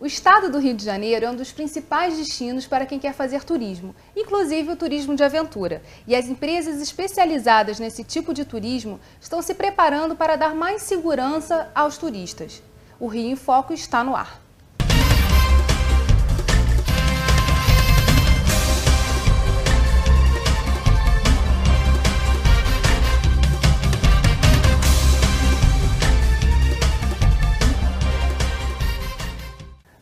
estado do Rio de Janeiro é um dos principais destinos para quem quer fazer turismo, inclusive o turismo de aventura. E as empresas especializadas nesse tipo de turismo estão se preparando para dar mais segurança aos turistas. O Rio em Foco está no ar.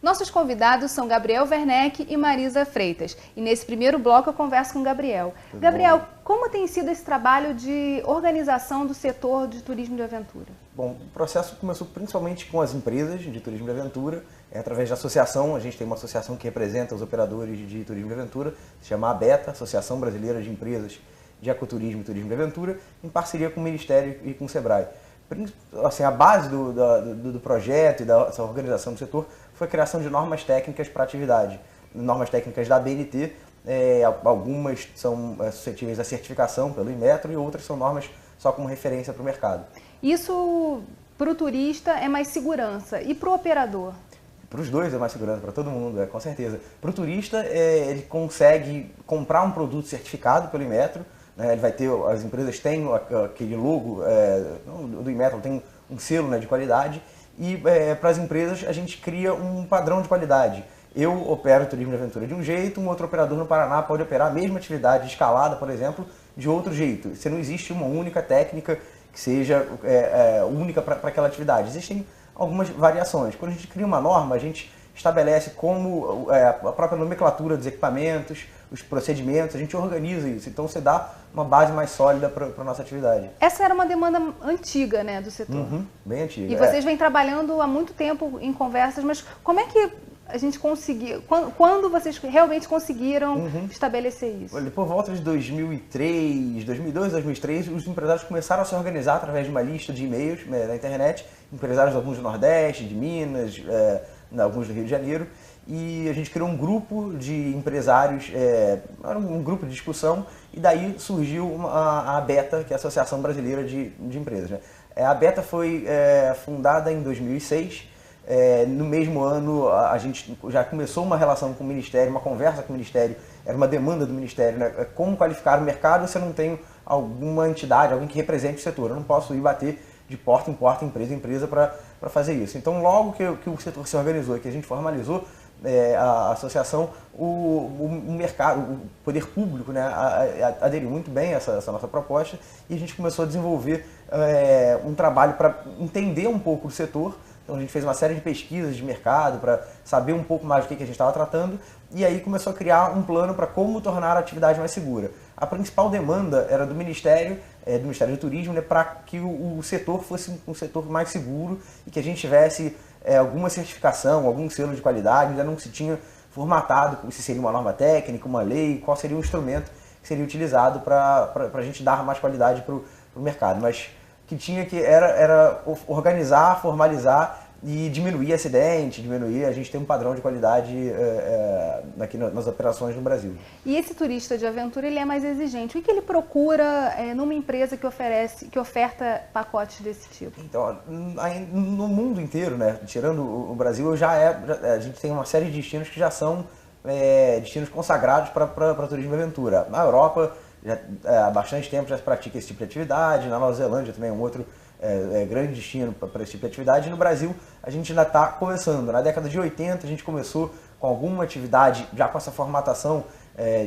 Nossos convidados são Gabriel Werneck e Marisa Freitas. E nesse primeiro bloco eu converso com o Gabriel. Gabriel, como tem sido esse trabalho de organização do setor de turismo de aventura? Bom, o processo começou principalmente com as empresas de turismo de aventura, através da associação. A gente tem uma associação que representa os operadores de turismo de aventura, se chama ABETA, Associação Brasileira de Empresas de Ecoturismo e Turismo de Aventura, em parceria com o Ministério e com o SEBRAE. Assim, a base do projeto e dessa organização do setor foi a criação de normas técnicas para a atividade. Normas técnicas da ABNT, algumas são suscetíveis à certificação pelo Inmetro e outras são normas só como referência para o mercado. Isso, para o turista, é mais segurança. E para o operador? Para os dois é mais segurança, para todo mundo, com certeza. Para o turista, ele consegue comprar um produto certificado pelo Inmetro. Ele vai ter, as empresas têm aquele logo do Inmetro, tem um selo, de qualidade, e para as empresas a gente cria um padrão de qualidade. Eu opero turismo de aventura de um jeito, um outro operador no Paraná pode operar a mesma atividade escalada, por exemplo, de outro jeito. Você não existe uma única técnica que seja única para aquela atividade. Existem algumas variações. Quando a gente cria uma norma, a gente estabelece como a própria nomenclatura dos equipamentos, os procedimentos, a gente organiza isso. Então você dá uma base mais sólida para a nossa atividade. Essa era uma demanda antiga, do setor. Bem antiga. E vocês vêm trabalhando há muito tempo em conversas, mas como é que a gente conseguiu, quando vocês realmente conseguiram estabelecer isso? Olha, por volta de 2003, 2002, 2003, os empresários começaram a se organizar através de uma lista de e-mails na internet, empresários alguns do Nordeste, de Minas, alguns do Rio de Janeiro, e a gente criou um grupo de empresários, era um grupo de discussão, e daí surgiu a ABETA, que é a Associação Brasileira de Empresas. A ABETA foi fundada em 2006, no mesmo ano a gente já começou uma relação com o Ministério, uma conversa com o Ministério, era uma demanda do Ministério, como qualificar o mercado se eu não tenho alguma entidade, alguém que represente o setor, eu não posso ir bater de porta em porta, empresa em empresa para fazer isso. Então logo que o setor se organizou, que a gente formalizou a associação, o mercado, o poder público aderiu muito bem a essa nossa proposta e a gente começou a desenvolver um trabalho para entender um pouco o setor. Então a gente fez uma série de pesquisas de mercado para saber um pouco mais do que a gente estava tratando e aí começou a criar um plano para como tornar a atividade mais segura. A principal demanda era do Ministério do Turismo, para que o setor fosse um setor mais seguro e que a gente tivesse alguma certificação, algum selo de qualidade. Ainda não se tinha formatado se seria uma norma técnica, uma lei, qual seria o instrumento que seria utilizado para a gente dar mais qualidade para o mercado. Mas que tinha que era organizar, formalizar e diminuir acidente, a gente tem um padrão de qualidade aqui nas operações no Brasil. E esse turista de aventura, ele é mais exigente. O que ele procura numa empresa que oferta pacotes desse tipo? Então, no mundo inteiro, tirando o Brasil, a gente tem uma série de destinos que já são destinos consagrados para turismo de aventura. Na Europa, há bastante tempo já se pratica esse tipo de atividade, na Nova Zelândia também é um outro grande destino para esse tipo de atividade. E no Brasil a gente ainda está começando. Na década de 80 a gente começou com alguma atividade, já com essa formatação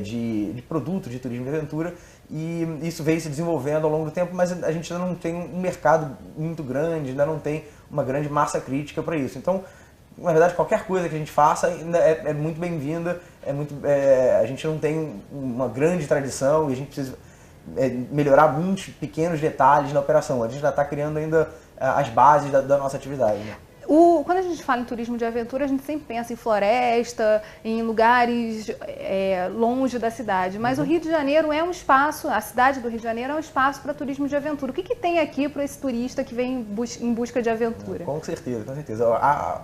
de produto de turismo de aventura, e isso veio se desenvolvendo ao longo do tempo, mas a gente ainda não tem um mercado muito grande, ainda não tem uma grande massa crítica para isso. Então, na verdade, qualquer coisa que a gente faça ainda é muito bem-vinda, a gente não tem uma grande tradição e a gente precisa melhorar muitos pequenos detalhes na operação. A gente já está criando ainda as bases da nossa atividade. Quando a gente fala em turismo de aventura, a gente sempre pensa em floresta, em lugares longe da cidade. Mas o Rio de Janeiro é um espaço, a cidade do Rio de Janeiro é um espaço para turismo de aventura. O que tem aqui para esse turista que vem em busca de aventura? Com certeza, com certeza.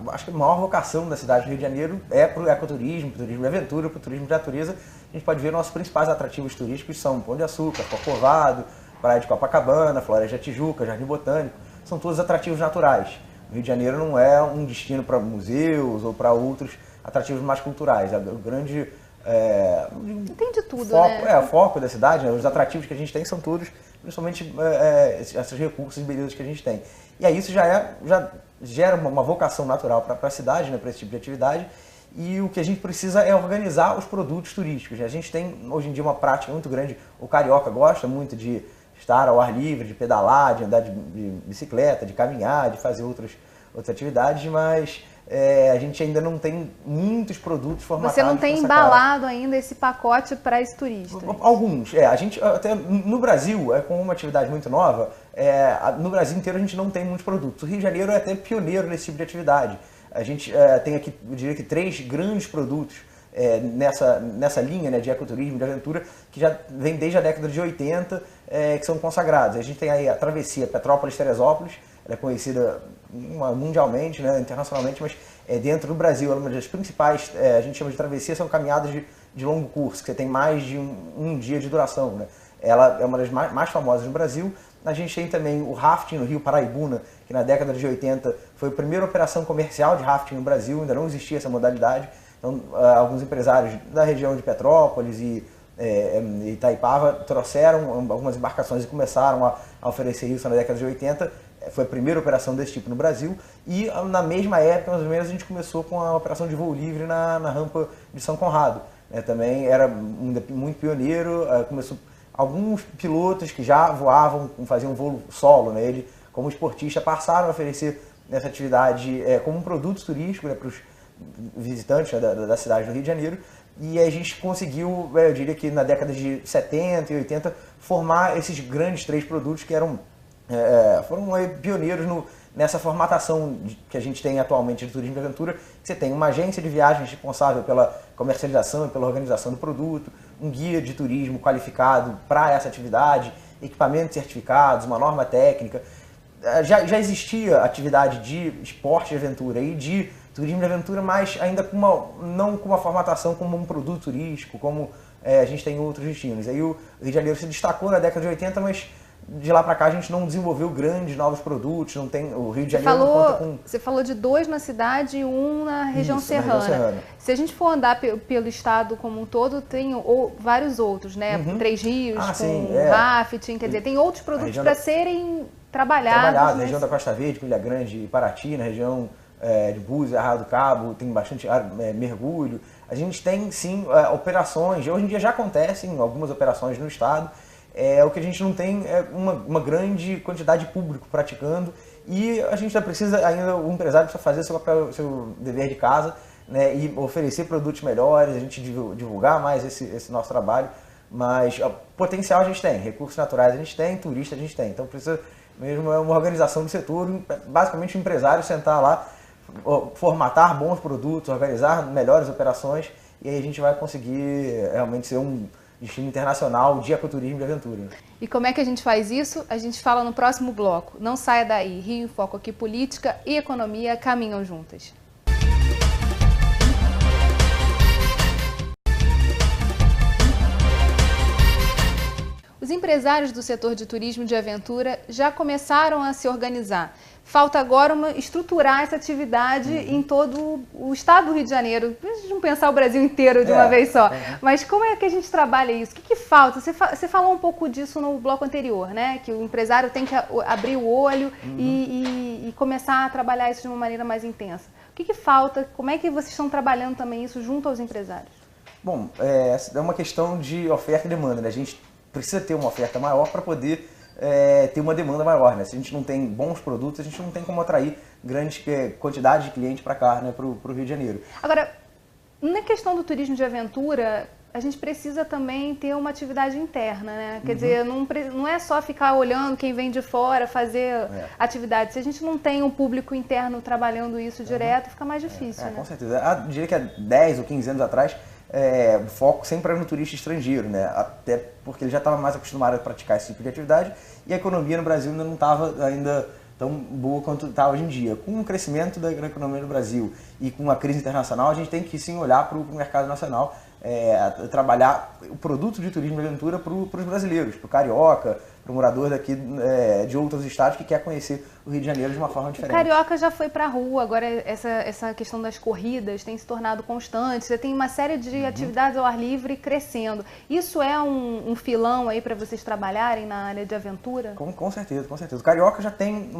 Acho que a maior vocação da cidade do Rio de Janeiro é para o ecoturismo, para o turismo de aventura, para o turismo de natureza. A gente pode ver nossos principais atrativos turísticos são Pão de Açúcar, Corcovado, Praia de Copacabana, Floresta da Tijuca, Jardim Botânico. São todos atrativos naturais. Rio de Janeiro não é um destino para museus ou para outros atrativos mais culturais. O grande tem de tudo, foco, né? o foco da cidade, né? Os atrativos que a gente tem são todos, principalmente esses recursos e belezas que a gente tem. E aí isso já gera uma vocação natural para a cidade, né? Para esse tipo de atividade. E o que a gente precisa é organizar os produtos turísticos. A gente tem hoje em dia uma prática muito grande. O carioca gosta muito de estar ao ar livre, de pedalar, de andar de bicicleta, de caminhar, de fazer outras atividades, mas a gente ainda não tem muitos produtos formatados. Você não tem embalado ainda esse pacote para esse turista? Alguns. A gente até no Brasil, com uma atividade muito nova, no Brasil inteiro a gente não tem muitos produtos. O Rio de Janeiro é até pioneiro nesse tipo de atividade. A gente tem aqui, eu diria que 3 grandes produtos nessa linha, né, de ecoturismo, de aventura, que já vem desde a década de 80, que são consagrados. A gente tem aí a travessia Petrópolis-Teresópolis, ela é conhecida mundialmente, né, internacionalmente, mas dentro do Brasil, ela é uma das principais, a gente chama de travessia, são caminhadas de longo curso, que você tem mais de um dia de duração, né? Ela é uma das mais famosas no Brasil. A gente tem também o rafting no Rio Paraibuna, que na década de 80 foi a primeira operação comercial de rafting no Brasil, ainda não existia essa modalidade. Então, alguns empresários da região de Petrópolis e Itaipava trouxeram algumas embarcações e começaram a oferecer isso na década de 80. Foi a primeira operação desse tipo no Brasil. E na mesma época, mais ou menos, a gente começou com a operação de voo livre na rampa de São Conrado. Também era muito pioneiro, começou alguns pilotos que já voavam, faziam voo solo, né? Ele, como esportista, passaram a oferecer essa atividade como um produto turístico, né, para os visitantes, né, da cidade do Rio de Janeiro. E a gente conseguiu, eu diria que na década de 70 e 80, formar esses grandes 3 produtos que foram pioneiros nessa formatação que a gente tem atualmente de turismo de aventura. Você tem uma agência de viagens responsável pela comercialização e pela organização do produto, um guia de turismo qualificado para essa atividade, equipamentos certificados, uma norma técnica. Já existia atividade de esporte de aventura e de turismo de aventura, mas ainda não com uma formatação como um produto turístico, como a gente tem em outros destinos. Aí o Rio de Janeiro se destacou na década de 80, mas de lá para cá a gente não desenvolveu grandes novos produtos, não tem, o Rio de Janeiro não conta com... Você falou de 2 na cidade e 1 na região serrana. Na região serrana. Se a gente for andar pelo estado como um todo, tem vários outros, né? 3 rios, rafting, quer dizer, tem outros produtos para serem trabalhados. Na região da Costa Verde, Ilha Grande e Paraty, na região de Búzios, Arraial do Cabo, tem bastante mergulho. A gente tem, sim, operações, hoje em dia já acontecem algumas operações no estado. O que a gente não tem é uma grande quantidade de público praticando, e a gente precisa ainda, o empresário precisa fazer seu dever de casa, né, e oferecer produtos melhores, a gente divulgar mais esse nosso trabalho, mas potencial a gente tem, recursos naturais a gente tem, turista a gente tem, então precisa mesmo uma organização do setor, basicamente o empresário sentar lá, formatar bons produtos, organizar melhores operações, e aí a gente vai conseguir realmente ser um destino internacional de ecoturismo de aventura. E como é que a gente faz isso? A gente fala no próximo bloco. Não saia daí. Rio em Foco aqui, política e economia caminham juntas. Os empresários do setor de turismo de aventura já começaram a se organizar. Falta agora estruturar essa atividade em todo o estado do Rio de Janeiro. A gente não pensar o Brasil inteiro de uma vez só. Mas como é que a gente trabalha isso? O que falta? Você falou um pouco disso no bloco anterior, né? Que o empresário tem que abrir o olho e começar a trabalhar isso de uma maneira mais intensa. O que falta? Como é que vocês estão trabalhando também isso junto aos empresários? Bom, é uma questão de oferta e demanda, né? A gente precisa ter uma oferta maior para poder ter uma demanda maior, né? Se a gente não tem bons produtos, a gente não tem como atrair grandes quantidades de clientes para cá, né? Para o Rio de Janeiro. Agora, na questão do turismo de aventura, a gente precisa também ter uma atividade interna, né? Quer dizer, não é só ficar olhando quem vem de fora, fazer atividade. Se a gente não tem um público interno trabalhando isso direto, fica mais difícil, né? Com certeza. Eu diria que há 10 ou 15 anos atrás, o foco sempre era no turista estrangeiro, né? Até porque ele já estava mais acostumado a praticar esse tipo de atividade e a economia no Brasil ainda não estava tão boa quanto está hoje em dia. Com o crescimento da economia no Brasil e com a crise internacional, a gente tem que sim olhar para o mercado nacional, trabalhar o produto de turismo de aventura para os brasileiros, para o carioca, para o morador daqui de outros estados que quer conhecer o Rio de Janeiro de uma forma diferente. O carioca já foi para a rua, agora essa questão das corridas tem se tornado constante, você tem uma série de atividades ao ar livre crescendo. Isso é um filão aí para vocês trabalharem na área de aventura? Com certeza, com certeza. O carioca já tem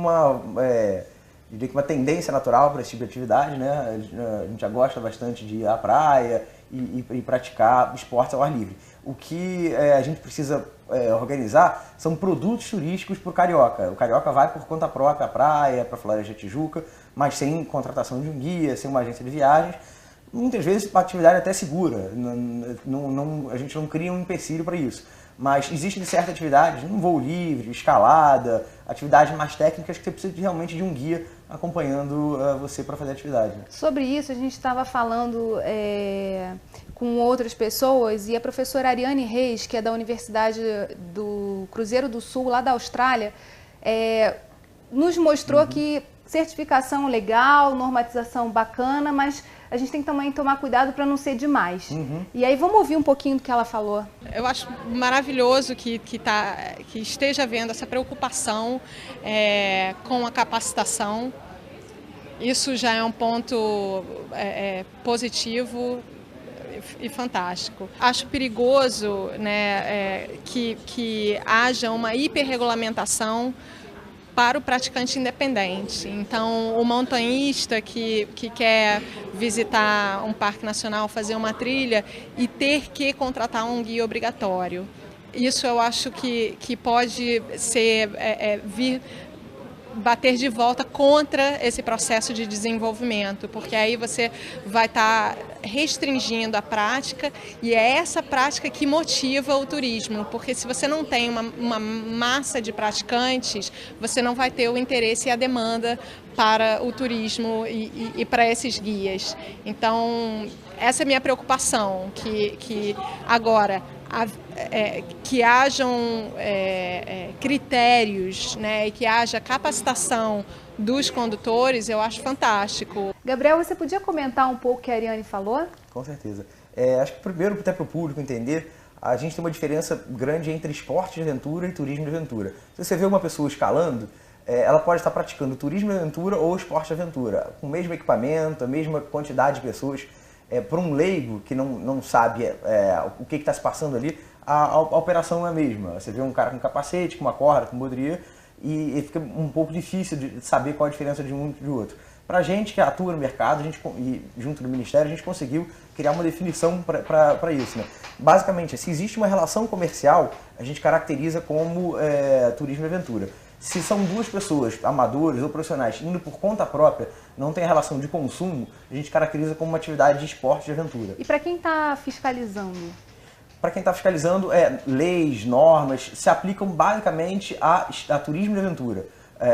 diria que uma tendência natural para esse tipo de atividade, né? A gente já gosta bastante de ir à praia e praticar esportes ao ar livre. O que a gente precisa organizar são produtos turísticos para o carioca. O carioca vai por conta própria à praia, para a Floresta da Tijuca, mas sem contratação de um guia, sem uma agência de viagens. Muitas vezes a atividade é até segura, a gente não cria um empecilho para isso. Mas existem certas atividades, um voo livre, escalada, atividades mais técnicas que você precisa realmente de um guia acompanhando você para fazer a atividade. Sobre isso, a gente estava falando com outras pessoas e a professora Ariane Reis, que é da Universidade do Cruzeiro do Sul, lá da Austrália, nos mostrou que certificação legal, normatização bacana, mas a gente tem que também tomar cuidado para não ser demais. E aí vamos ouvir um pouquinho do que ela falou. Eu acho maravilhoso que esteja havendo essa preocupação com a capacitação. Isso já é um ponto positivo e fantástico. Acho perigoso, né, que haja uma hiperregulamentação para o praticante independente. Então, o montanhista que quer visitar um parque nacional, fazer uma trilha e ter que contratar um guia obrigatório. Isso eu acho que pode ser bater de volta contra esse processo de desenvolvimento, porque aí você vai estar restringindo a prática e é essa prática que motiva o turismo, porque se você não tem uma massa de praticantes, você não vai ter o interesse e a demanda para o turismo e para esses guias. Então, essa é a minha preocupação, que agora que hajam critérios, né, e que haja capacitação dos condutores, eu acho fantástico. Gabriel, você podia comentar um pouco o que a Ariane falou? Com certeza. Acho que primeiro, até para o público entender, a gente tem uma diferença grande entre esporte de aventura e turismo de aventura. Se você vê uma pessoa escalando, ela pode estar praticando turismo de aventura ou esporte de aventura, com o mesmo equipamento, a mesma quantidade de pessoas. Para um leigo que não sabe o que está se passando ali, a operação é a mesma. Você vê um cara com capacete, com uma corda, com baudrier, e fica um pouco difícil de saber qual a diferença de um e de outro. Para a gente que atua no mercado, e junto do Ministério, a gente conseguiu criar uma definição para isso, né? Basicamente, se existe uma relação comercial, a gente caracteriza como turismo e aventura. Se são duas pessoas, amadores ou profissionais, indo por conta própria, não tem relação de consumo, a gente caracteriza como uma atividade de esporte de aventura. E para quem está fiscalizando? Para quem está fiscalizando, leis, normas, se aplicam basicamente a turismo de aventura.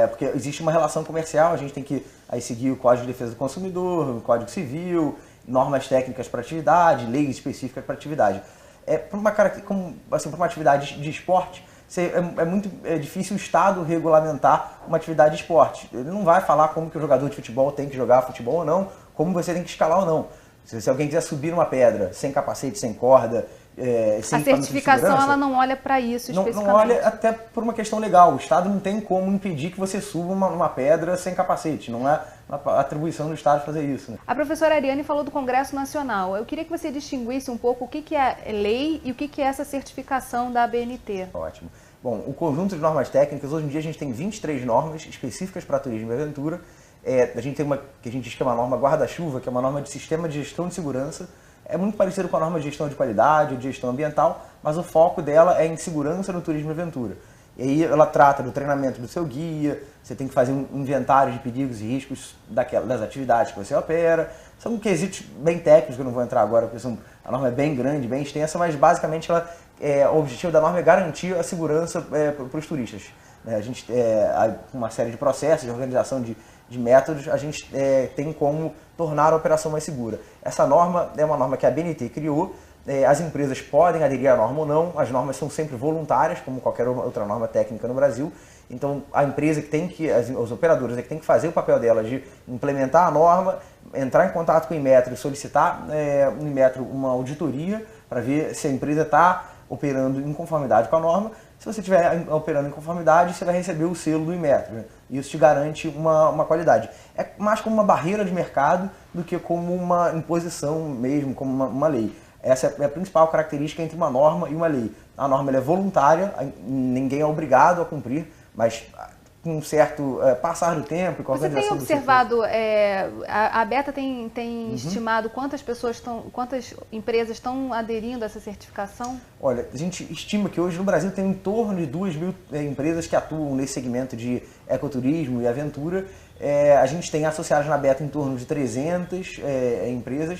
Porque existe uma relação comercial, a gente tem que seguir o Código de Defesa do Consumidor, o Código Civil, normas técnicas para atividade, leis específicas para atividade. Para uma atividade de esporte, é muito difícil o Estado regulamentar uma atividade de esporte. Ele não vai falar como que o jogador de futebol tem que jogar futebol ou não, como você tem que escalar ou não. Se alguém quiser subir uma pedra sem capacete, sem corda, sem a certificação ela não olha para isso especificamente. Não olha até por uma questão legal. O Estado não tem como impedir que você suba uma pedra sem capacete. Não é a atribuição do Estado fazer isso, né? A professora Ariane falou do Congresso Nacional. Eu queria que você distinguisse um pouco o que é lei e o que é essa certificação da ABNT. Ótimo. Bom, o conjunto de normas técnicas, hoje em dia a gente tem 23 normas específicas para turismo e aventura. A gente tem uma que a gente diz que é uma norma guarda-chuva, que é uma norma de sistema de gestão de segurança. É muito parecido com a norma de gestão de qualidade, de gestão ambiental, mas o foco dela é em segurança no turismo e aventura. E aí ela trata do treinamento do seu guia, você tem que fazer um inventário de perigos e riscos das atividades que você opera. São quesitos bem técnicos, que eu não vou entrar agora, porque a norma é bem grande, bem extensa, mas basicamente o objetivo da norma é garantir a segurança para os turistas. A gente, uma série de processos, de organização de métodos, a gente tem como tornar a operação mais segura. Essa norma é uma norma que a ABNT criou, as empresas podem aderir à norma ou não, as normas são sempre voluntárias, como qualquer outra norma técnica no Brasil. Então, a empresa que tem os operadores que tem que fazer o papel dela de implementar a norma, entrar em contato com o Inmetro e solicitar no Inmetro uma auditoria para ver se a empresa está operando em conformidade com a norma. Se você estiver operando em conformidade, você vai receber o selo do Inmetro, né? Isso te garante uma qualidade. É mais como uma barreira de mercado do que como uma imposição mesmo, como uma lei. Essa é a principal característica entre uma norma e uma lei. A norma ela é voluntária, ninguém é obrigado a cumprir, mas com um certo passar do tempo e com a organização do setor. Você tem observado, a Beta tem estimado quantas empresas estão aderindo a essa certificação? Olha, a gente estima que hoje no Brasil tem em torno de 2.000 empresas que atuam nesse segmento de ecoturismo e aventura. A gente tem associadas na Beta em torno de 300 empresas.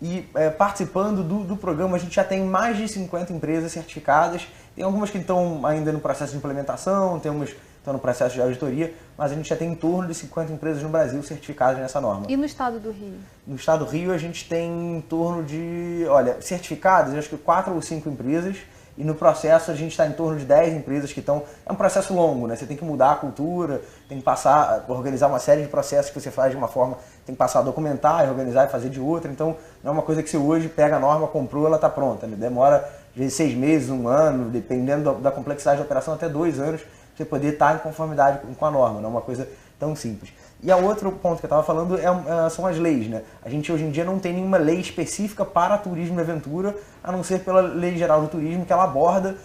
E participando do programa, a gente já tem mais de 50 empresas certificadas. Tem algumas que estão ainda no processo de implementação, tem umas que estão no processo de auditoria, mas a gente já tem em torno de 50 empresas no Brasil certificadas nessa norma. E no estado do Rio? No estado do Rio a gente tem em torno de, certificadas, acho que 4 ou 5 empresas. E no processo a gente está em torno de 10 empresas que estão... É um processo longo, né? Você tem que mudar a cultura, tem que passar, organizar uma série de processos que você faz de uma forma, tem que passar a documentar, organizar e fazer de outra. Então não é uma coisa que você hoje pega a norma, comprou, ela está pronta, né? Demora às vezes 6 meses, 1 ano, dependendo da complexidade da operação, até 2 anos, para você poder estar em conformidade com a norma. Não é uma coisa tão simples. E o outro ponto que eu estava falando são as leis, né? A gente hoje em dia não tem nenhuma lei específica para turismo e aventura, a não ser pela Lei Geral do Turismo, que ela aborda,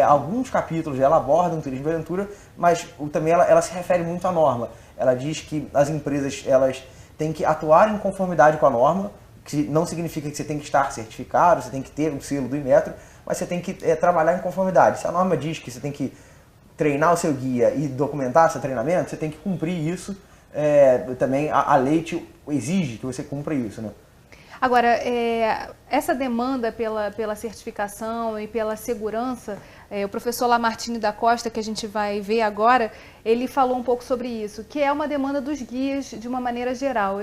alguns capítulos ela aborda o turismo e aventura, mas também ela se refere muito à norma. Ela diz que as empresas elas têm que atuar em conformidade com a norma, que não significa que você tem que estar certificado, você tem que ter o selo do Inmetro, mas você tem que trabalhar em conformidade. Se a norma diz que você tem que treinar o seu guia e documentar seu treinamento, você tem que cumprir isso. Também a lei te exige que você cumpra isso, né? Agora, essa demanda pela certificação e pela segurança, o professor Lamartine da Costa, que a gente vai ver agora, ele falou um pouco sobre isso, que é uma demanda dos guias de uma maneira geral.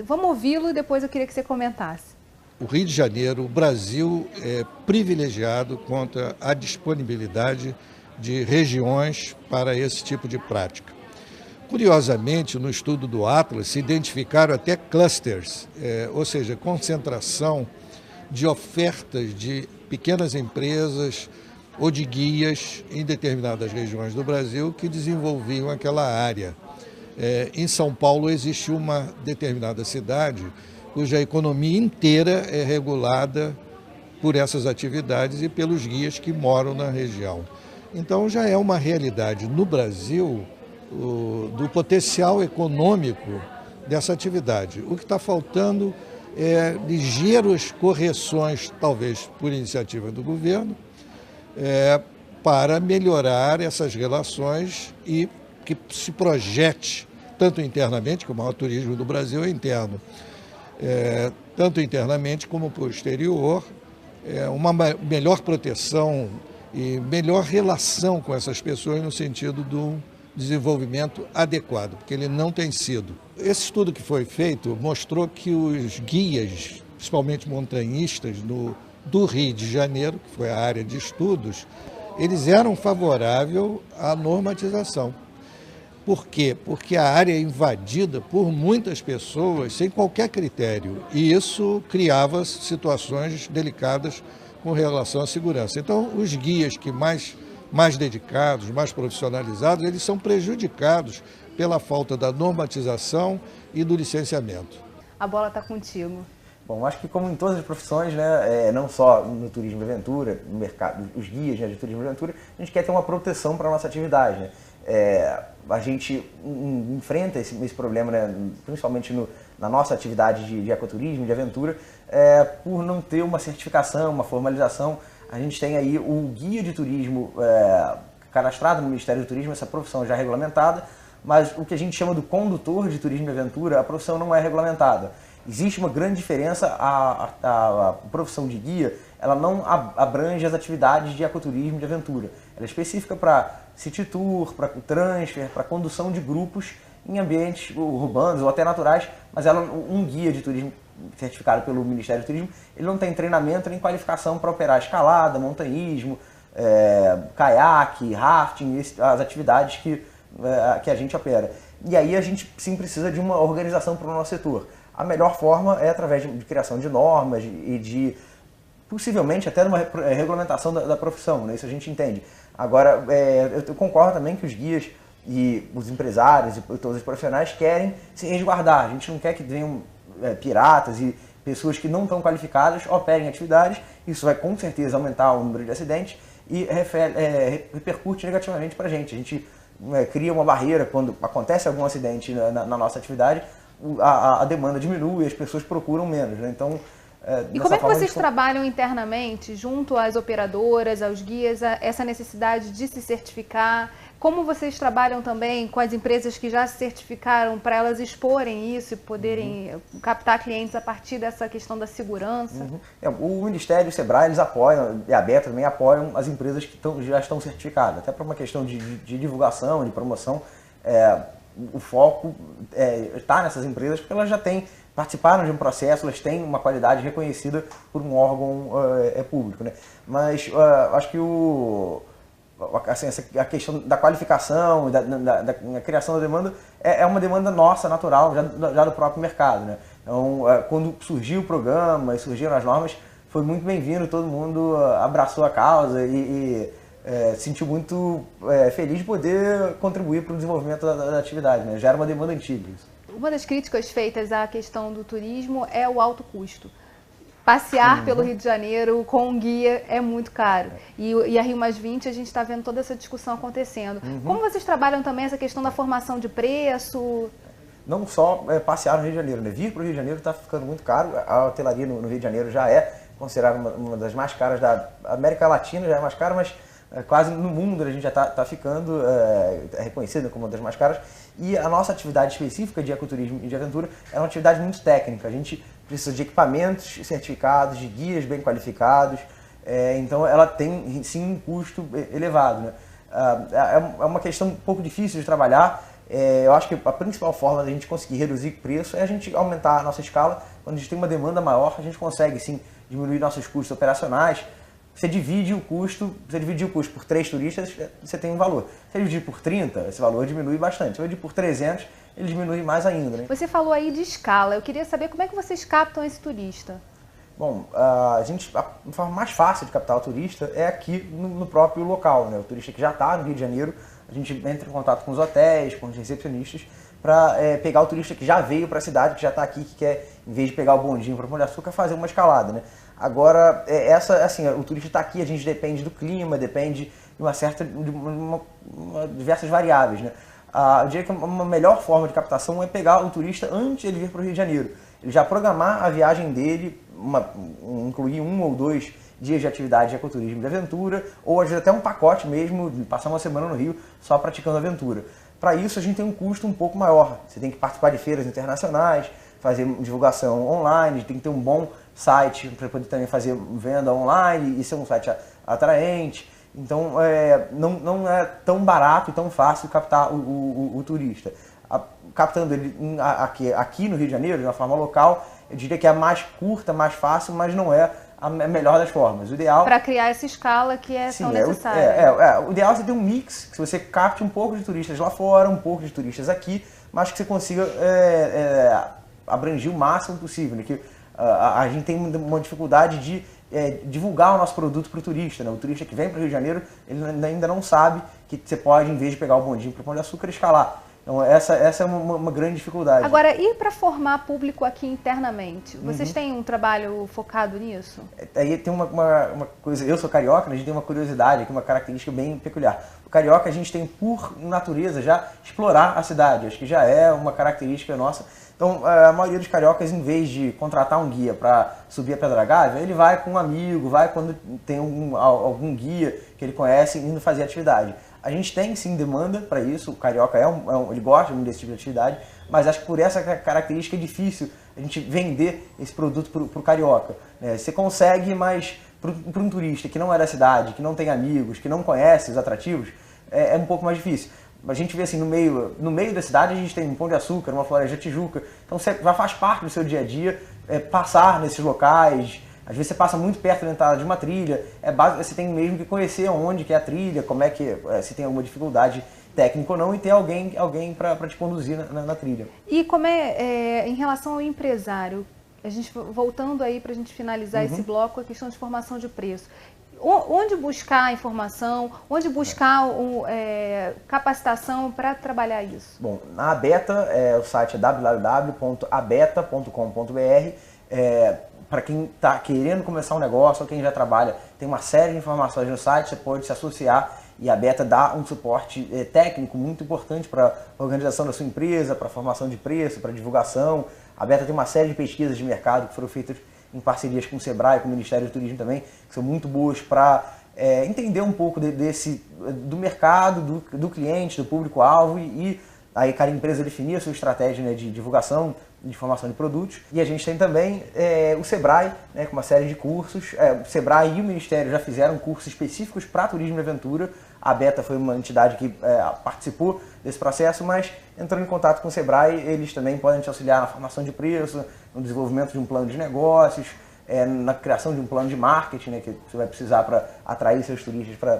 Vamos ouvi-lo e depois eu queria que você comentasse. O Rio de Janeiro, o Brasil é privilegiado quanto à disponibilidade de regiões para esse tipo de prática. Curiosamente, no estudo do Atlas, se identificaram até clusters, ou seja, concentração de ofertas de pequenas empresas ou de guias em determinadas regiões do Brasil que desenvolviam aquela área. Em São Paulo existe uma determinada cidade cuja economia inteira é regulada por essas atividades e pelos guias que moram na região. Então já é uma realidade no Brasil do potencial econômico dessa atividade. O que está faltando é ligeiras correções, talvez por iniciativa do governo, para melhorar essas relações e que se projete, tanto internamente, que o maior turismo do Brasil é interno, tanto internamente como para o exterior, uma melhor proteção e melhor relação com essas pessoas no sentido do desenvolvimento adequado, porque ele não tem sido. Esse estudo que foi feito mostrou que os guias, principalmente montanhistas, do Rio de Janeiro, que foi a área de estudos, eles eram favoráveis à normatização. Por quê? Porque a área é invadida por muitas pessoas sem qualquer critério, e isso criava situações delicadas com relação à segurança. Então, os guias que mais dedicados, mais profissionalizados, eles são prejudicados pela falta da normatização e do licenciamento. A bola está contigo. Bom, acho que como em todas as profissões, né, não só no turismo e aventura, no mercado, os guias, né, de turismo e aventura, a gente quer ter uma proteção para a nossa atividade, né? A gente enfrenta esse problema, né, principalmente na nossa atividade de ecoturismo, de aventura, por não ter uma certificação, uma formalização. A gente tem aí o guia de turismo cadastrado no Ministério do Turismo, essa profissão já regulamentada, mas o que a gente chama do condutor de turismo e aventura, a profissão não é regulamentada. Existe uma grande diferença, a profissão de guia, ela não abrange as atividades de ecoturismo e de aventura. Ela é específica para city tour, para transfer, para condução de grupos em ambientes urbanos ou até naturais, mas um guia de turismo certificado pelo Ministério do Turismo, ele não tem treinamento nem qualificação para operar escalada, montanhismo, caiaque, rafting, as atividades que a gente opera. E aí a gente sim precisa de uma organização para o nosso setor. A melhor forma é através de criação de normas e de possivelmente até numa regulamentação da profissão, né? Isso a gente entende. Agora, eu concordo também que os guias e os empresários e todos os profissionais querem se resguardar. A gente não quer que venham piratas e pessoas que não estão qualificadas operem atividades. Isso vai com certeza aumentar o número de acidentes e repercute negativamente para a gente. A gente cria uma barreira quando acontece algum acidente na nossa atividade, a demanda diminui e as pessoas procuram menos, né? Então, e como é que vocês trabalham internamente, junto às operadoras, aos guias, essa necessidade de se certificar? Como vocês trabalham também com as empresas que já se certificaram para elas exporem isso e poderem captar clientes a partir dessa questão da segurança? O Ministério e o Sebrae, eles apoiam, e a Beta também apoiam as empresas que já estão certificadas, até para uma questão de divulgação, de promoção. O foco está nessas empresas porque elas já participaram de um processo, elas têm uma qualidade reconhecida por um órgão público, né? Mas acho que assim, a questão da qualificação, da criação da demanda é uma demanda nossa, natural, já do próprio mercado, né? Então, quando surgiu o programa e surgiram as normas, foi muito bem-vindo, todo mundo abraçou a causa e sentiu muito feliz de poder contribuir para o desenvolvimento da atividade, né? Já era uma demanda antiga isso. Uma das críticas feitas à questão do turismo é o alto custo. Passear pelo Rio de Janeiro com um guia é muito caro. E a Rio+20 a gente está vendo toda essa discussão acontecendo. Como vocês trabalham também essa questão da formação de preço? Não só passear no Rio de Janeiro, né? Vir para o Rio de Janeiro está ficando muito caro. A hotelaria no Rio de Janeiro já é considerada uma das mais caras da América Latina, já é mais cara, mas quase no mundo a gente já está ficando reconhecida como uma das mais caras. E a nossa atividade específica de ecoturismo e de aventura é uma atividade muito técnica. A gente precisa de equipamentos certificados, de guias bem qualificados, então ela tem sim um custo elevado, né? É uma questão um pouco difícil de trabalhar. Eu acho que a principal forma da gente conseguir reduzir o preço é a gente aumentar a nossa escala. Quando a gente tem uma demanda maior, a gente consegue sim diminuir nossos custos operacionais. Você divide o custo por 3 turistas, você tem um valor. Se dividir por 30, esse valor diminui bastante. Se dividir por 300, ele diminui mais ainda, né? Você falou aí de escala. Eu queria saber como é que vocês captam esse turista. Bom, a forma mais fácil de captar o turista é aqui no próprio local, né? O turista que já está no Rio de Janeiro, a gente entra em contato com os hotéis, com os recepcionistas, para pegar o turista que já veio para a cidade, que já está aqui, que quer, em vez de pegar o bondinho para Pão de Açúcar, fazer uma escalada, né? Agora, o turista está aqui, a gente depende do clima, depende de diversas variáveis, né? Eu diria que uma melhor forma de captação é pegar o turista antes de ele vir para o Rio de Janeiro. Ele já programar a viagem dele, incluir 1 ou 2 dias de atividade de ecoturismo de aventura, ou às vezes até um pacote mesmo, de passar uma semana no Rio só praticando aventura. Para isso a gente tem um custo um pouco maior. Você tem que participar de feiras internacionais, fazer divulgação online, tem que ter um bom site para poder também fazer venda online e ser um site atraente. Então não é tão barato e tão fácil captar o turista. Captando ele aqui no Rio de Janeiro, de uma forma local, eu diria que é a mais curta, mais fácil, mas não é a melhor das formas. O ideal para criar essa escala que é tão necessária. O ideal é você ter um mix, que você capte um pouco de turistas lá fora, um pouco de turistas aqui, mas que você consiga abranger o máximo possível, né? Que a gente tem uma dificuldade de divulgar o nosso produto para o turista, né? O turista que vem para o Rio de Janeiro, ele ainda não sabe que você pode, em vez de pegar o bondinho para o Pão de Açúcar, escalar. Então essa é uma grande dificuldade. Agora, e para formar público aqui internamente? Vocês têm um trabalho focado nisso? Aí tem uma coisa, eu sou carioca, a gente tem uma curiosidade aqui, uma característica bem peculiar. O carioca, a gente tem por natureza já explorar a cidade, acho que já é uma característica nossa. Então, a maioria dos cariocas, em vez de contratar um guia para subir a Pedra Gávea, ele vai com um amigo, vai quando tem algum guia que ele conhece indo fazer atividade. A gente tem sim demanda para isso, o carioca ele gosta muito desse tipo de atividade, mas acho que por essa característica é difícil a gente vender esse produto para o carioca, né? Você consegue, mas para um turista que não é da cidade, que não tem amigos, que não conhece os atrativos, é um pouco mais difícil. A gente vê assim, no meio da cidade a gente tem um Pão de Açúcar, uma Floresta da Tijuca, então você já faz parte do seu dia a dia passar nesses locais. Às vezes você passa muito perto da entrada de uma trilha, você tem mesmo que conhecer onde que é a trilha, como é que, se tem alguma dificuldade técnica ou não, e ter alguém para te conduzir na trilha. E como em relação ao empresário, a gente voltando aí para a gente finalizar esse bloco, a questão de formação de preço. Onde buscar informação, onde buscar capacitação para trabalhar isso? Bom, na Abeta, o site é www.abeta.com.br. Para quem está querendo começar um negócio ou quem já trabalha, tem uma série de informações no site, você pode se associar e a Abeta dá um suporte técnico muito importante para a organização da sua empresa, para a formação de preço, para a divulgação. A Abeta tem uma série de pesquisas de mercado que foram feitas em parcerias com o Sebrae, com o Ministério do Turismo também, que são muito boas para entender um pouco do mercado, do cliente, do público-alvo e aí cada empresa definir a sua estratégia, né, de divulgação, de formação de produtos. E a gente tem também o Sebrae, né, com uma série de cursos. O Sebrae e o Ministério já fizeram cursos específicos para turismo e aventura. A Abeta foi uma entidade que participou desse processo, mas entrando em contato com o Sebrae, eles também podem te auxiliar na formação de preço, no desenvolvimento de um plano de negócios, na criação de um plano de marketing, né, que você vai precisar para atrair seus turistas para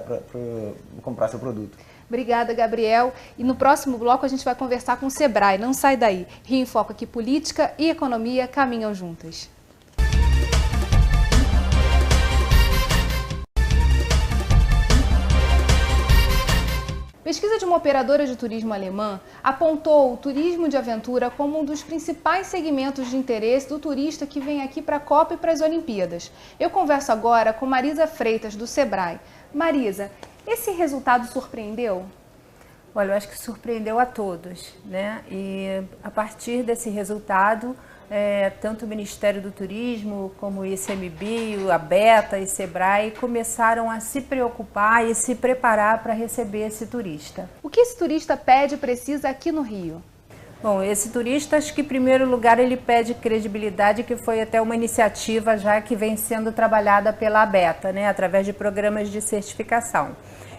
comprar seu produto. Obrigada, Gabriel. E no próximo bloco a gente vai conversar com o Sebrae. Não sai daí. Rio em Foco aqui, política e economia caminham juntas. Pesquisa de uma operadora de turismo alemã apontou o turismo de aventura como um dos principais segmentos de interesse do turista que vem aqui para a Copa e para as Olimpíadas. Eu converso agora com Marisa Freitas, do Sebrae. Marisa, esse resultado surpreendeu? Olha, eu acho que surpreendeu a todos, né? E a partir desse resultado, tanto o Ministério do Turismo, como o ICMBio, a Abeta e Sebrae começaram a se preocupar e se preparar para receber esse turista. O que esse turista pede e precisa aqui no Rio? Bom, esse turista, acho que em primeiro lugar ele pede credibilidade, que foi até uma iniciativa já que vem sendo trabalhada pela Abeta, né, através de programas de certificação.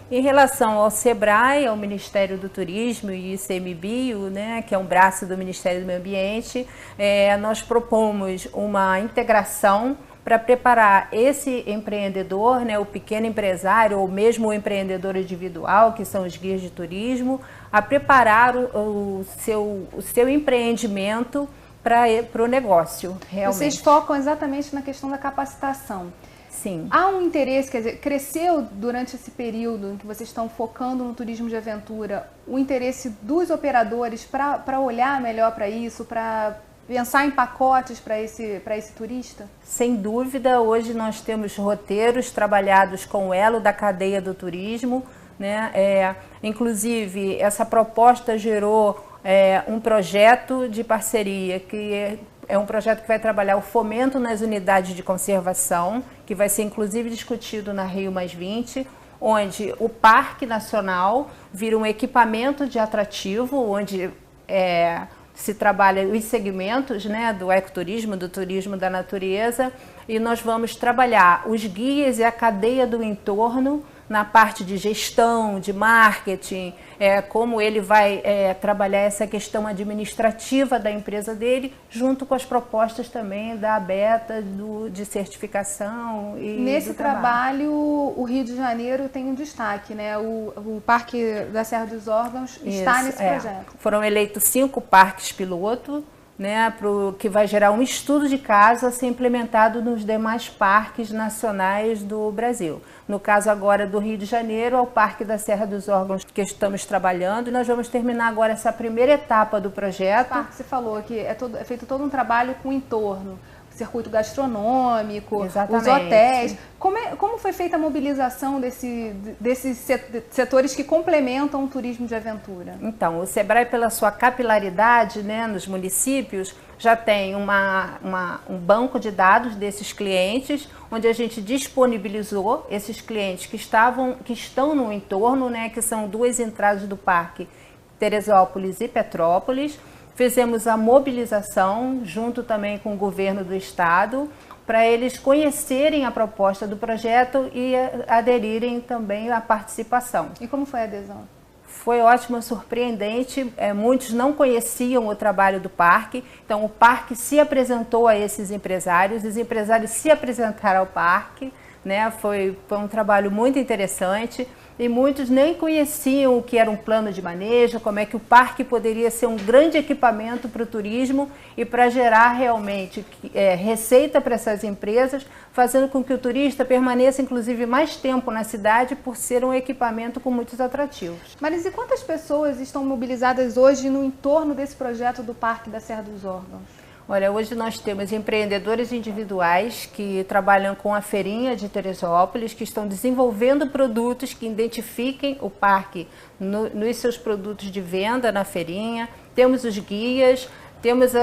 Em relação ao Sebrae, ao Ministério do Turismo e ICMBio, né, que é um braço do Ministério do Meio Ambiente, nós propomos uma integração para preparar esse empreendedor, né, o pequeno empresário ou mesmo o empreendedor individual, que são os guias de turismo, a preparar o seu empreendimento para o negócio, realmente. Vocês focam exatamente na questão da capacitação. Sim. Há um interesse, quer dizer, cresceu durante esse período em que vocês estão focando no turismo de aventura, o interesse dos operadores para olhar melhor para isso, para pensar em pacotes para esse turista? Sem dúvida, hoje nós temos roteiros trabalhados com o elo da cadeia do turismo, né? Inclusive, essa proposta gerou um projeto de parceria que é um projeto que vai trabalhar o fomento nas unidades de conservação, que vai ser inclusive discutido na Rio+20, onde o Parque Nacional vira um equipamento de atrativo, onde se trabalha os segmentos, né, do ecoturismo, do turismo da natureza, e nós vamos trabalhar os guias e a cadeia do entorno na parte de gestão, de marketing, como ele vai trabalhar essa questão administrativa da empresa dele, junto com as propostas também da Abeta, de certificação e nesse trabalho, o Rio de Janeiro tem um destaque, né? O Parque da Serra dos Órgãos está nesse projeto. Foram eleitos 5 parques piloto, né, que vai gerar um estudo de caso a ser implementado nos demais parques nacionais do Brasil. No caso agora do Rio de Janeiro, é o Parque da Serra dos Órgãos que estamos trabalhando, e nós vamos terminar agora essa primeira etapa do projeto. Você falou que é feito todo um trabalho com o entorno, circuito gastronômico, exatamente, os hotéis. Como foi feita a mobilização desses setores que complementam o turismo de aventura? Então, o Sebrae, pela sua capilaridade, né, nos municípios, já tem um banco de dados desses clientes, onde a gente disponibilizou esses clientes que estão no entorno, né, que são 2 entradas do parque, Teresópolis e Petrópolis. Fizemos a mobilização, junto também com o governo do estado, para eles conhecerem a proposta do projeto e aderirem também à participação. E como foi a adesão? Foi ótimo, surpreendente. Muitos não conheciam o trabalho do parque, então o parque se apresentou a esses empresários, os empresários se apresentaram ao parque, né? Foi um trabalho muito interessante. E muitos nem conheciam o que era um plano de manejo, como é que o parque poderia ser um grande equipamento para o turismo e para gerar realmente receita para essas empresas, fazendo com que o turista permaneça inclusive mais tempo na cidade por ser um equipamento com muitos atrativos. Marisa, e quantas pessoas estão mobilizadas hoje no entorno desse projeto do Parque da Serra dos Órgãos? Olha, hoje nós temos empreendedores individuais que trabalham com a feirinha de Teresópolis, que estão desenvolvendo produtos que identifiquem o parque nos seus produtos de venda na feirinha. Temos os guias, temos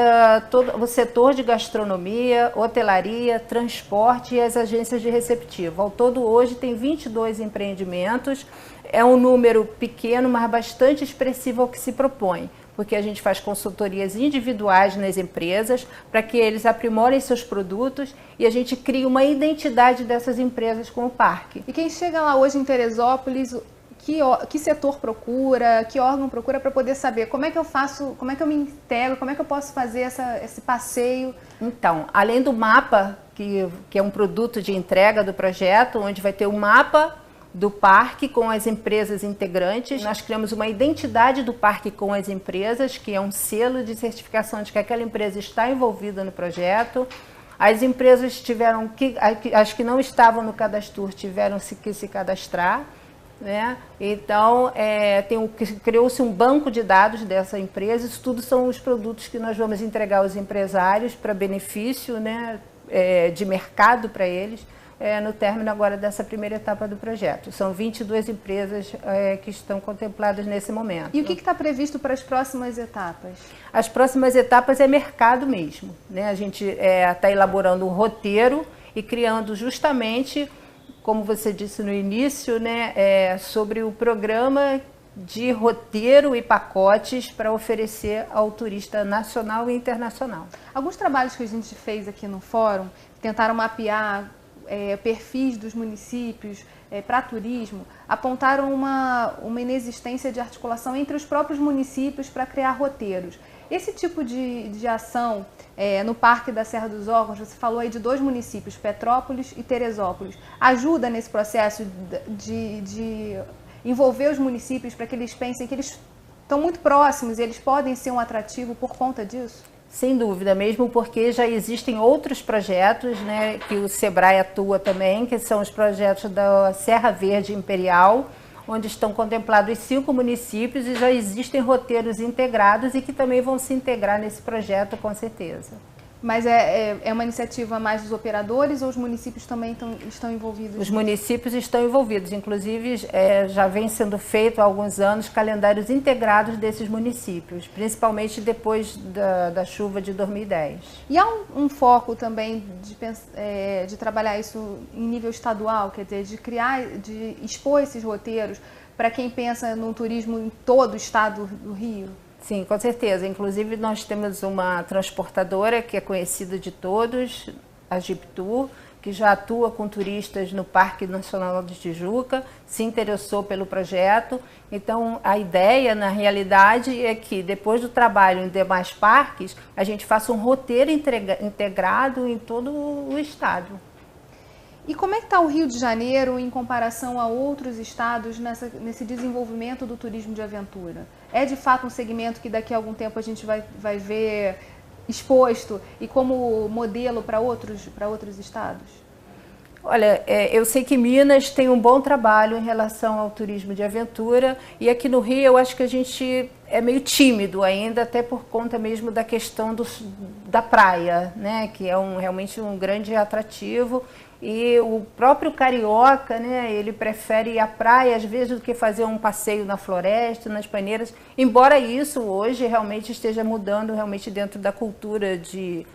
todo o setor de gastronomia, hotelaria, transporte e as agências de receptivo. Ao todo, hoje, tem 22 empreendimentos. É um número pequeno, mas bastante expressivo ao que se propõe, porque a gente faz consultorias individuais nas empresas para que eles aprimorem seus produtos e a gente cria uma identidade dessas empresas com o parque. E quem chega lá hoje em Teresópolis, que setor procura, que órgão procura para poder saber como é que eu faço, como é que eu me integro, como é que eu posso fazer esse passeio? Então, além do mapa, que é um produto de entrega do projeto, onde vai ter um mapa do parque com as empresas integrantes. Nós criamos uma identidade do parque com as empresas, que é um selo de certificação de que aquela empresa está envolvida no projeto. As empresas as que não estavam no Cadastur tiveram que se cadastrar, né? Então, criou-se um banco de dados dessa empresa. Isso tudo são os produtos que nós vamos entregar aos empresários para benefício, né, de mercado para eles. No término agora dessa primeira etapa do projeto. São 22 empresas que estão contempladas nesse momento. E o que está previsto para as próximas etapas? As próximas etapas é mercado mesmo, né? A gente está elaborando um roteiro e criando justamente, como você disse no início, né, sobre o programa de roteiro e pacotes para oferecer ao turista nacional e internacional. Alguns trabalhos que a gente fez aqui no fórum tentaram mapear perfis dos municípios para turismo, apontaram uma inexistência de articulação entre os próprios municípios para criar roteiros. Esse tipo de ação no Parque da Serra dos Órgãos, você falou aí de 2 municípios, Petrópolis e Teresópolis, ajuda nesse processo de envolver os municípios para que eles pensem que eles estão muito próximos e eles podem ser um atrativo por conta disso? Sem dúvida, mesmo porque já existem outros projetos, né, que o Sebrae atua também, que são os projetos da Serra Verde Imperial, onde estão contemplados 5 municípios e já existem roteiros integrados e que também vão se integrar nesse projeto, com certeza. Mas é uma iniciativa mais dos operadores ou os municípios também estão envolvidos? Os municípios estão envolvidos, inclusive já vem sendo feito há alguns anos calendários integrados desses municípios, principalmente depois da chuva de 2010. E há um foco também de trabalhar isso em nível estadual, quer dizer, de expor esses roteiros para quem pensa no turismo em todo o estado do Rio? Sim, com certeza. Inclusive, nós temos uma transportadora que é conhecida de todos, a Giptour, que já atua com turistas no Parque Nacional de Tijuca, se interessou pelo projeto. Então, a ideia, na realidade, é que depois do trabalho em demais parques, a gente faça um roteiro integrado em todo o estado. E como é que está o Rio de Janeiro em comparação a outros estados nesse desenvolvimento do turismo de aventura? É de fato um segmento que daqui a algum tempo a gente vai ver exposto e como modelo para outros estados? Olha, eu sei que Minas tem um bom trabalho em relação ao turismo de aventura e aqui no Rio eu acho que a gente é meio tímido ainda, até por conta mesmo da questão da praia, né, que é realmente um grande atrativo. E o próprio carioca, né, ele prefere ir à praia às vezes do que fazer um passeio na floresta, nas peneiras, embora isso hoje realmente esteja mudando realmente dentro da cultura de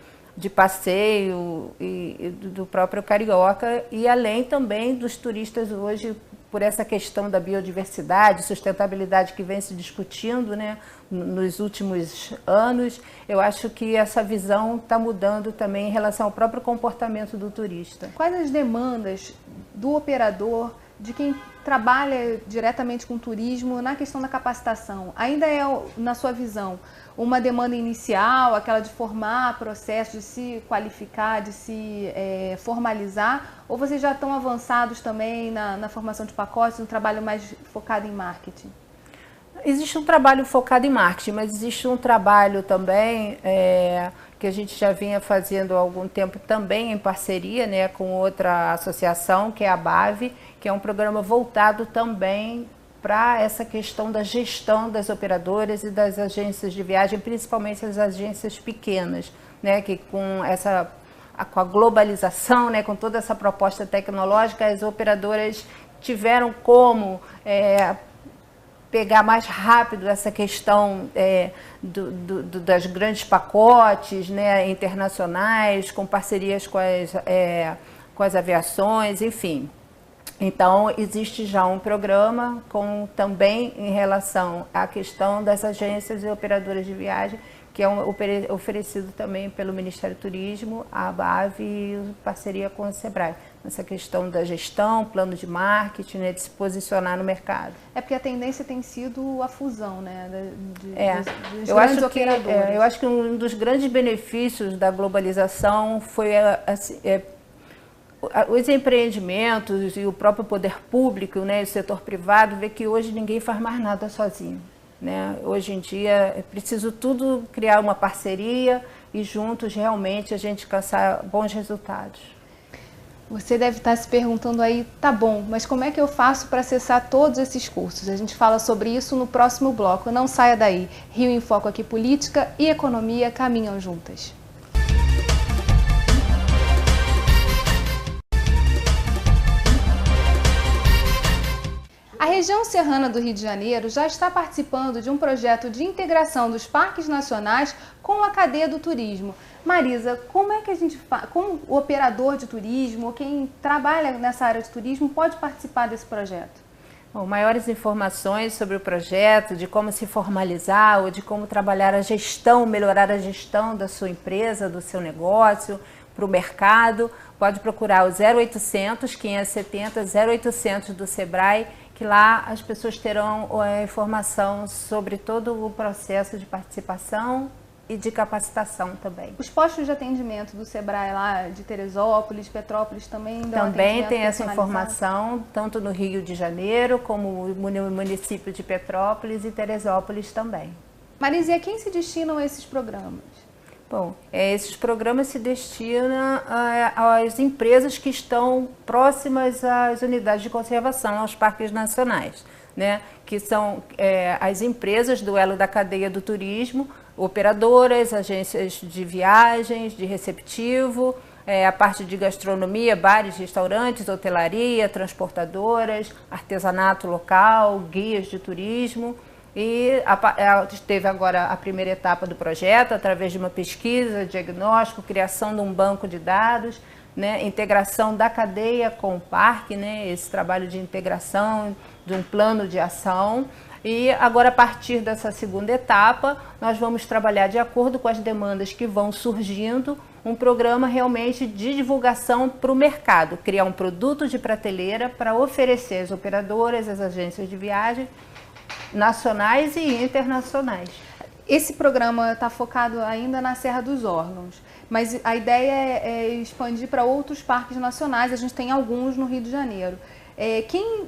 passeio e do próprio carioca, e além também dos turistas hoje, por essa questão da biodiversidade, sustentabilidade que vem se discutindo, né, nos últimos anos. Eu acho que essa visão está mudando também em relação ao próprio comportamento do turista. Quais as demandas do operador de quem trabalha diretamente com turismo na questão da capacitação, ainda é, na sua visão, uma demanda inicial, aquela de formar processo, de se qualificar, de se formalizar, ou vocês já estão avançados também na formação de pacotes, um trabalho mais focado em marketing? Existe um trabalho focado em marketing, mas existe um trabalho também que a gente já vinha fazendo há algum tempo também em parceria, né, com outra associação, que é a BAV, que é um programa voltado também para essa questão da gestão das operadoras e das agências de viagem, principalmente as agências pequenas, né, que com a globalização, né, com toda essa proposta tecnológica, as operadoras tiveram como pegar mais rápido essa questão das grandes pacotes, né, internacionais, com parcerias com as aviações, enfim. Então, existe já um programa também em relação à questão das agências e operadoras de viagem, que é oferecido também pelo Ministério do Turismo, a ABAV, em parceria com o SEBRAE, nessa questão da gestão, plano de marketing, né, de se posicionar no mercado. É porque a tendência tem sido a fusão, né, dos eu grandes acho operadores. eu acho que um dos grandes benefícios da globalização foi os empreendimentos e o próprio poder público, né, o setor privado, vê que hoje ninguém faz mais nada sozinho. Né? Hoje em dia é preciso tudo criar uma parceria e juntos realmente a gente alcançar bons resultados. Você deve estar se perguntando aí, tá bom, mas como é que eu faço para acessar todos esses cursos? A gente fala sobre isso no próximo bloco. Não saia daí. Rio em Foco aqui, política e economia caminham juntas. A região serrana do Rio de Janeiro já está participando de um projeto de integração dos parques nacionais com a cadeia do turismo. Marisa, como é que a gente faz, como o operador de turismo, ou quem trabalha nessa área de turismo, pode participar desse projeto? Bom, maiores informações sobre o projeto, de como se formalizar ou de como trabalhar a gestão, melhorar a gestão da sua empresa, do seu negócio, para o mercado, pode procurar o 0800 570 0800 do SEBRAE, que lá as pessoas terão informação sobre todo o processo de participação e de capacitação também. Os postos de atendimento do SEBRAE lá de Teresópolis, Petrópolis também dão também tem essa informação, tanto no Rio de Janeiro, como no município de Petrópolis e Teresópolis também. Marisa, e a quem se destinam esses programas? Bom, esses programas se destinam às empresas que estão próximas às unidades de conservação, aos parques nacionais, né? Que são as empresas do elo da cadeia do turismo, operadoras, agências de viagens, de receptivo, a parte de gastronomia, bares, restaurantes, hotelaria, transportadoras, artesanato local, guias de turismo. E teve agora a primeira etapa do projeto, através de uma pesquisa, diagnóstico, criação de um banco de dados, né, integração da cadeia com o parque, né, esse trabalho de integração, de um plano de ação. E agora, a partir dessa segunda etapa, nós vamos trabalhar de acordo com as demandas que vão surgindo, um programa realmente de divulgação para o mercado, criar um produto de prateleira para oferecer às operadoras, às agências de viagem, nacionais e internacionais. Esse programa está focado ainda na Serra dos Órgãos, mas a ideia é expandir para outros parques nacionais. A gente tem alguns no Rio de Janeiro. Quem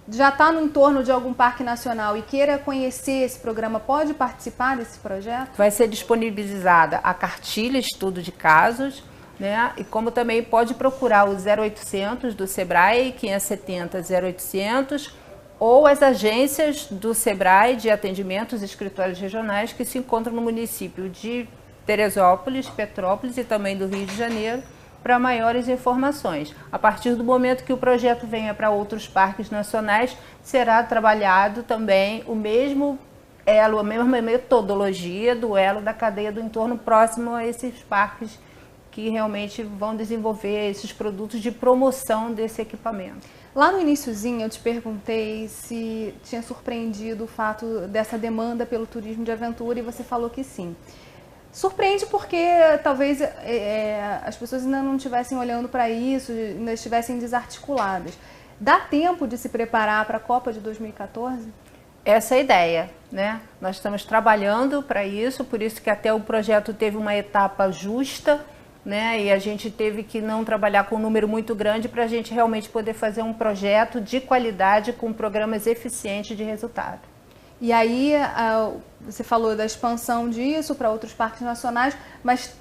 já está no entorno de algum parque nacional e queira conhecer esse programa, pode participar desse projeto? Vai ser disponibilizada a cartilha Estudo de Casos, né? E como também pode procurar o 0800 do SEBRAE, 570 0800, ou as agências do SEBRAE de atendimentos e escritórios regionais que se encontram no município de Teresópolis, Petrópolis e também do Rio de Janeiro, para maiores informações. A partir do momento que o projeto venha para outros parques nacionais, será trabalhado também o mesmo elo, a mesma metodologia do elo da cadeia do entorno próximo a esses parques que realmente vão desenvolver esses produtos de promoção desse equipamento. Lá no iniciozinho eu te perguntei se tinha surpreendido o fato dessa demanda pelo turismo de aventura e você falou que sim. Surpreende porque talvez as pessoas ainda não estivessem olhando para isso, ainda estivessem desarticuladas. Dá tempo de se preparar para a Copa de 2014? Essa é a ideia, né? Nós estamos trabalhando para isso, por isso que até o projeto teve uma etapa justa, né? E a gente teve que não trabalhar com um número muito grande para a gente realmente poder fazer um projeto de qualidade com programas eficientes de resultado. E aí, você falou da expansão disso para outros parques nacionais, mas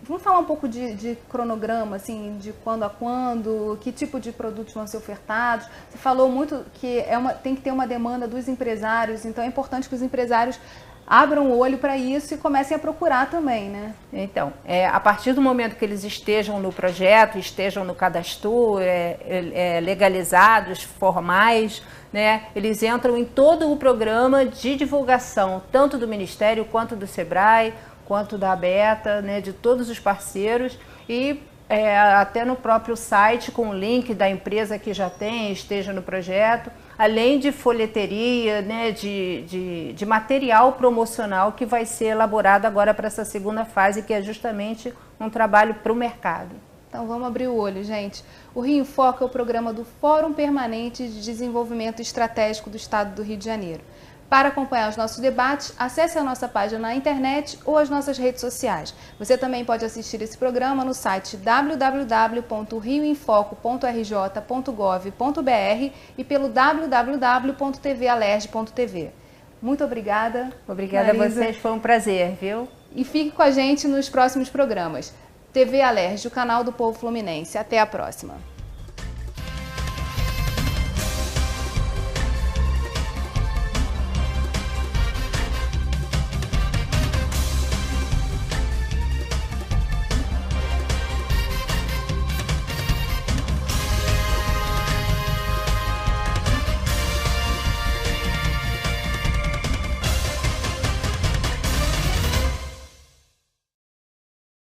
vamos falar um pouco de cronograma, assim, de quando a quando, que tipo de produtos vão ser ofertados. Você falou muito que tem que ter uma demanda dos empresários, então é importante que os empresários abram o olho para isso e comecem a procurar também, né? Então, a partir do momento que eles estejam no projeto, estejam no cadastro, legalizados, formais, né, eles entram em todo o programa de divulgação, tanto do Ministério quanto do SEBRAE, quanto da ABETA, né, de todos os parceiros, e até no próprio site com o link da empresa que já esteja no projeto, além de folheteria, né, de material promocional que vai ser elaborado agora para essa segunda fase, que é justamente um trabalho para o mercado. Então vamos abrir o olho, gente. O Rio em Foco é o programa do Fórum Permanente de Desenvolvimento Estratégico do Estado do Rio de Janeiro. Para acompanhar os nossos debates, acesse a nossa página na internet ou as nossas redes sociais. Você também pode assistir esse programa no site www.rioemfoco.rj.gov.br e pelo www.tvalerj.tv. Muito obrigada. Obrigada Marisa. A vocês, foi um prazer, viu? E fique com a gente nos próximos programas. TV Alerj, o canal do povo fluminense. Até a próxima.